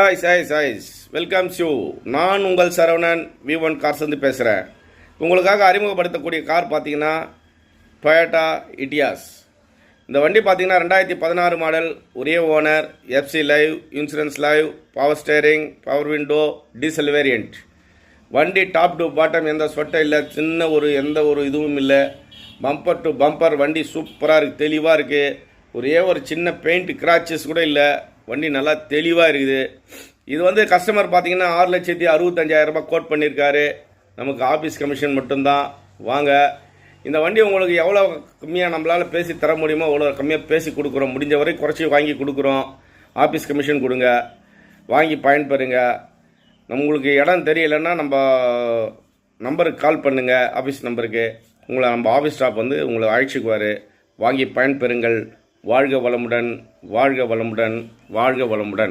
Ice welcome you. நான் உங்கள் Saravanan V1 cars வந்து பேசுகிறேன். உங்களுக்காக அறிமுகப்படுத்தக்கூடிய கார் பார்த்தீங்கன்னா டொயோட்டா இட்டியாஸ். இந்த வண்டி பார்த்தீங்கன்னா 2016 மாடல், ஒரே owner, FC live, insurance live, power steering, power window, diesel variant. வண்டி டாப் டு பாட்டம் எந்த சொட்டை இல்லை, சின்ன எந்த ஒரு இதுவும் இல்லை. பம்பர் டு பம்பர் வண்டி சூப்பராக இருக்குது, தெளிவாக இருக்குது. ஒரே ஒரு சின்ன பெயிண்ட் கிராச்சஸ் கூட இல்லை. வண்டி நல்லா தெளிவாக இருக்குது. இது வந்து கஸ்டமர் பார்த்தீங்கன்னா 6,65,000 கோட் பண்ணியிருக்காரு. நமக்கு ஆஃபீஸ் கமிஷன் மட்டும்தான். வாங்க, இந்த வண்டி உங்களுக்கு எவ்வளோ கம்மியாக நம்மளால் பேசி தர முடியுமோ அவ்வளோ கம்மியாக பேசி கொடுக்குறோம். முடிஞ்ச வரை குறைச்சி வாங்கி கொடுக்குறோம். ஆஃபீஸ் கமிஷன் கொடுங்க, வாங்கி பயன்பெறுங்க. உங்களுக்கு இடம் தெரியலைன்னா நம்ம நம்பருக்கு கால் பண்ணுங்கள், ஆஃபீஸ் நம்பருக்கு. உங்களை நம்ம ஆஃபீஸ் ஸ்டாஃப் வந்து உங்களை அழைச்சிக்குவார். வாங்கி பயன்பெறுங்கள். வாழ்க வளமுடன், வாழ்க வளமுடன், வாழ்க வளமுடன்.